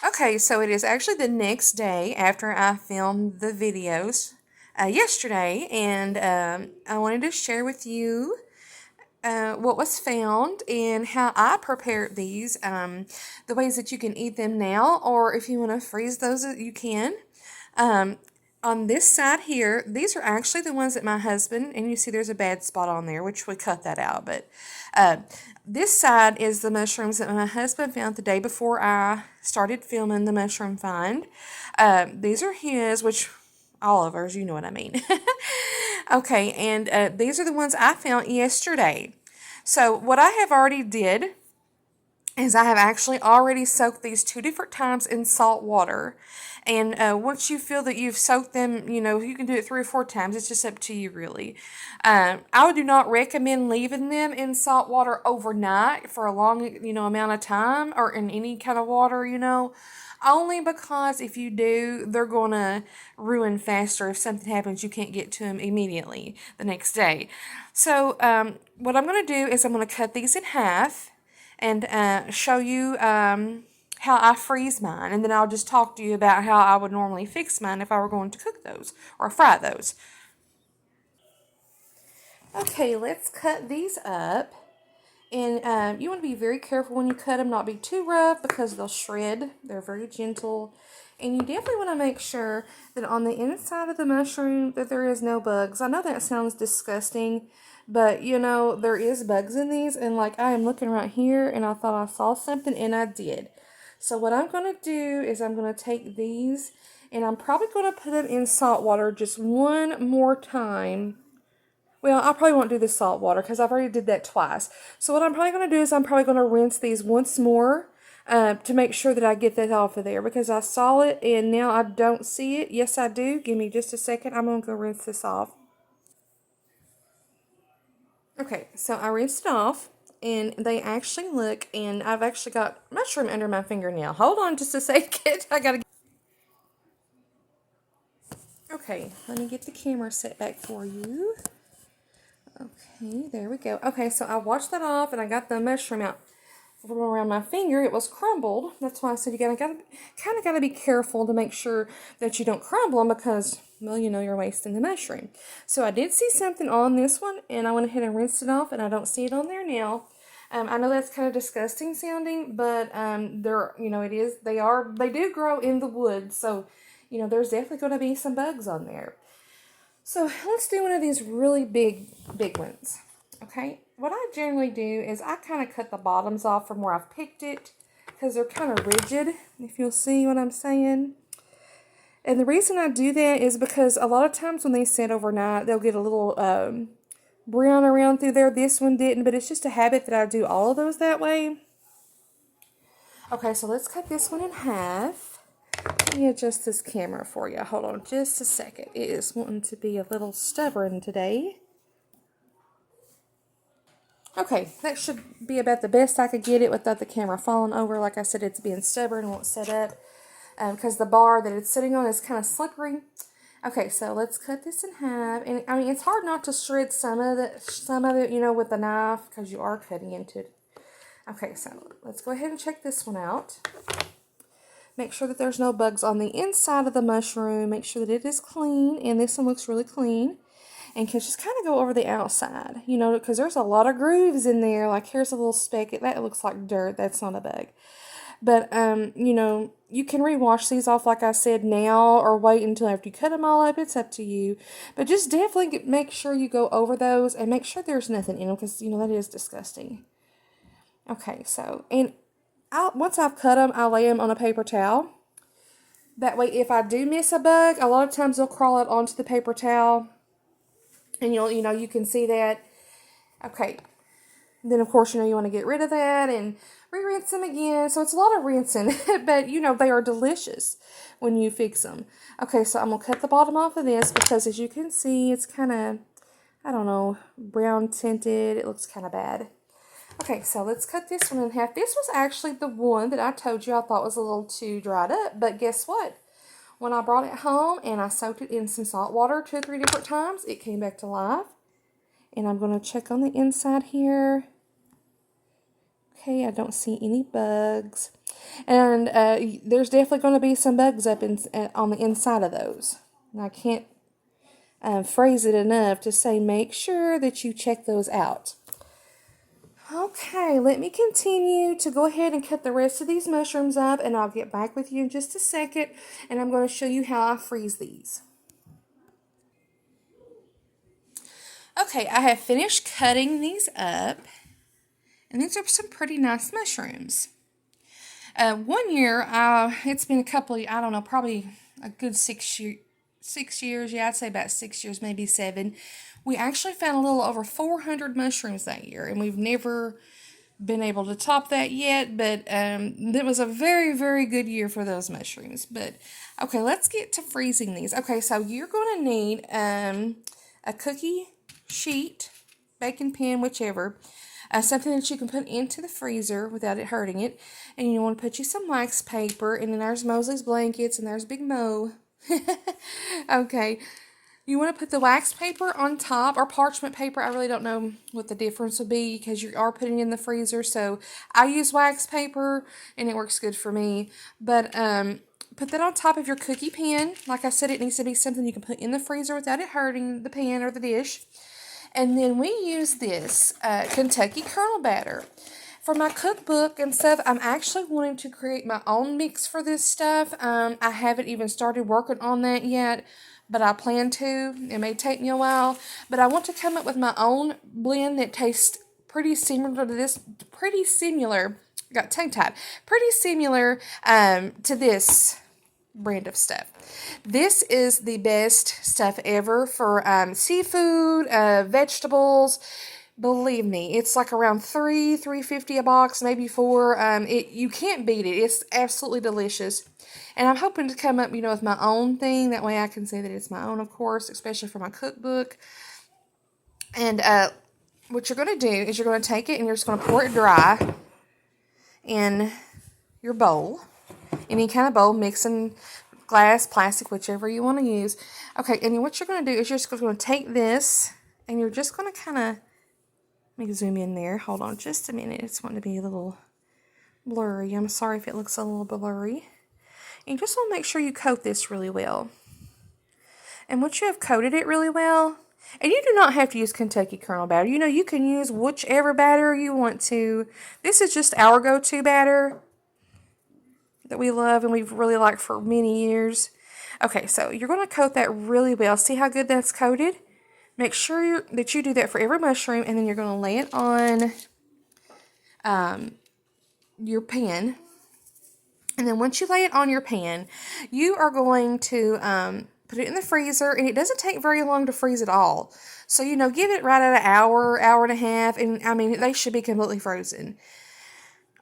Okay, so it is actually the next day after I filmed the videos yesterday, and I wanted to share with you what was found and how I prepared these, the ways that you can eat them now, or if you want to freeze those, you can. Um, on this side here, these are actually the ones that my husband, and you see there's a bad spot on there, which we cut that out, but uh, this side is the mushrooms that my husband found the day before I started filming the mushroom find. These are his, which Oliver's, you know what I mean. Okay, and these are the ones I found yesterday. So what I have already did is I have actually already soaked these two different times in salt water. And once you feel that you've soaked them, you can do it 3 or 4 times. It's just up to you, really. I do not recommend leaving them in salt water overnight for a long, amount of time or in any kind of water. Only because if you do, they're going to ruin faster. If something happens, you can't get to them immediately the next day. So, what I'm going to do is I'm going to cut these in half and show you how I freeze mine. And then I'll just talk to you about how I would normally fix mine if I were going to cook those or fry those. Okay, let's cut these up. And you want to be very careful when you cut them, not be too rough because they'll shred. They're very gentle. And you definitely want to make sure that on the inside of the mushroom that there is no bugs. I know that sounds disgusting, but there is bugs in these. And like I am looking right here and I thought I saw something and I did. So what I'm going to do is I'm going to take these and I'm probably going to put them in salt water just one more time. Well, I probably won't do the salt water because I've already did that twice. So what I'm probably going to do is I'm probably going to rinse these once more to make sure that I get that off of there because I saw it and now I don't see it. Yes, I do. Give me just a second. I'm going to go rinse this off. Okay, so I rinsed it off and they actually look, and I've actually got mushroom under my fingernail. Hold on just a second. I got to. Okay, let me get the camera set back for you. Okay, there we go. Okay, so I washed that off and I got the mushroom out from around my finger. It was crumbled. That's why I said you gotta be careful to make sure that you don't crumble them because, well, you're wasting the mushroom. So I did see something on this one and I went ahead and rinsed it off and I don't see it on there now. I know that's kind of disgusting sounding, but they're, it is, they do grow in the woods. So, there's definitely going to be some bugs on there. So let's do one of these really big ones. Okay, what I generally do is I kind of cut the bottoms off from where I've picked it because they're kind of rigid, if you'll see what I'm saying. And the reason I do that is because a lot of times when they sit overnight, they'll get a little brown around through there. This one didn't, but it's just a habit that I do all of those that way. Okay, so let's cut this one in half. Let me adjust this camera for you. Hold on just a second. It is wanting to be a little stubborn today. Okay, that should be about the best I could get it without the camera falling over. Like I said, it's being stubborn and won't set up because the bar that it's sitting on is kind of slippery. Okay, so let's cut this in half. And I mean, it's hard not to shred some of it, with the knife because you are cutting into it. Okay, so let's go ahead and check this one out. Make sure that there's no bugs on the inside of the mushroom. Make sure that it is clean. And this one looks really clean. And just kind of go over the outside, because there's a lot of grooves in there. Like here's a little speck. That looks like dirt. That's not a bug. But, you can rewash these off, like I said, now or wait until after you cut them all up. It's up to you. But just definitely make sure you go over those and make sure there's nothing in them because, that is disgusting. Okay, so, and once I've cut them, I'll lay them on a paper towel. That way, if I do miss a bug, a lot of times they'll crawl out onto the paper towel. And you can see that. Okay. Then, of course, you want to get rid of that and re-rinse them again. So, it's a lot of rinsing. But, they are delicious when you fix them. Okay, so I'm going to cut the bottom off of this because, as you can see, it's kind of, I don't know, brown tinted. It looks kind of bad. Okay, so let's cut this one in half. This was actually the one that I told you I thought was a little too dried up. But guess what? When I brought it home and I soaked it in some salt water 2 or 3 different times, it came back to life. And I'm going to check on the inside here. Okay, I don't see any bugs. And there's definitely going to be some bugs up on the inside of those. And I can't phrase it enough to say make sure that you check those out. Okay, let me continue to go ahead and cut the rest of these mushrooms up, and I'll get back with you in just a second, and I'm going to show you how I freeze these. Okay, I have finished cutting these up, and these are some pretty nice mushrooms. One year, it's been a couple of, I don't know, probably a good 6 years, yeah, I'd say about 6 years, maybe 7. We actually found a little over 400 mushrooms that year, and we've never been able to top that yet, but it was a very, very good year for those mushrooms. But, okay, let's get to freezing these. Okay, so you're going to need a cookie sheet, baking pan, whichever, something that you can put into the freezer without it hurting it, and you want to put you some wax paper, and then there's Mosley's blankets, and there's Big Mo. Okay, you want to put the wax paper on top, or parchment paper. I really don't know what the difference will be because you are putting it in the freezer. So I use wax paper and it works good for me. But put that on top of your cookie pan. Like I said, it needs to be something you can put in the freezer without it hurting the pan or the dish. And then we use this Kentucky kernel batter. For my cookbook and stuff, I'm actually wanting to create my own mix for this stuff. I haven't even started working on that yet, but I plan to. It may take me a while, but I want to come up with my own blend that tastes pretty similar to this, got tongue-tied, pretty similar to this brand of stuff. This is the best stuff ever for seafood, vegetables. Believe me, it's like around $3.50 a box, maybe $4. You can't beat it. It's absolutely delicious. And I'm hoping to come up, with my own thing. That way I can say that it's my own, of course, especially for my cookbook. And what you're going to do is you're going to take it and you're just going to pour it dry in your bowl. Any kind of bowl, mixing glass, plastic, whichever you want to use. Okay, and what you're going to do is you're just going to take this and you're just going to kind of, let me zoom in there. Hold on just a minute. It's wanting to be a little blurry. I'm sorry if it looks a little blurry. And you just want to make sure you coat this really well. And once you have coated it really well, and you do not have to use Kentucky kernel batter. You can use whichever batter you want to. This is just our go-to batter that we love and we've really liked for many years. Okay, so you're going to coat that really well. See how good that's coated? Make sure that you do that for every mushroom, and then you're going to lay it on your pan. And then once you lay it on your pan, you are going to put it in the freezer, and it doesn't take very long to freeze it all. So, give it right at an hour, hour and a half, and they should be completely frozen.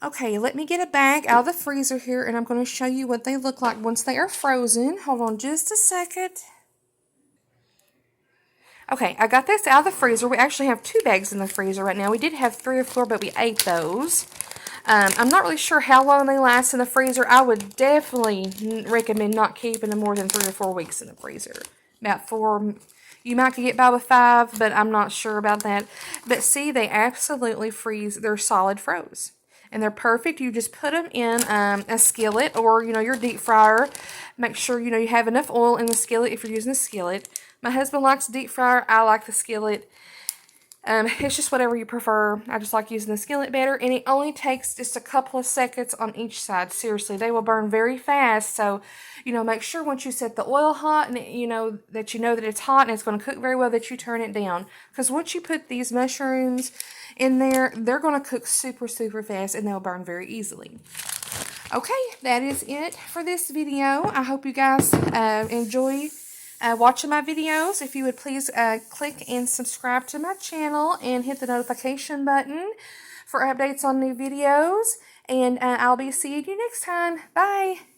Okay, let me get a bag out of the freezer here, and I'm going to show you what they look like once they are frozen. Hold on just a second. Okay, I got this out of the freezer. We actually have 2 bags in the freezer right now. We did have 3 or 4, but we ate those. I'm not really sure how long they last in the freezer. I would definitely recommend not keeping them more than 3 or 4 weeks in the freezer. About 4, you might get by with 5, but I'm not sure about that. But see, they absolutely freeze. They're solid froze. And they're perfect. You just put them in a skillet or, your deep fryer. Make sure, you have enough oil in the skillet if you're using a skillet. My husband likes deep fryer. I like the skillet. It's just whatever you prefer. I just like using the skillet better. And it only takes just a couple of seconds on each side. Seriously, they will burn very fast. So, make sure once you set the oil hot and that it's hot and it's going to cook very well that you turn it down. Because once you put these mushrooms in there, they're going to cook super, super fast and they'll burn very easily. Okay, that is it for this video. I hope you guys enjoy watching my videos. If you would please click and subscribe to my channel and hit the notification button for updates on new videos. And I'll be seeing you next time. Bye!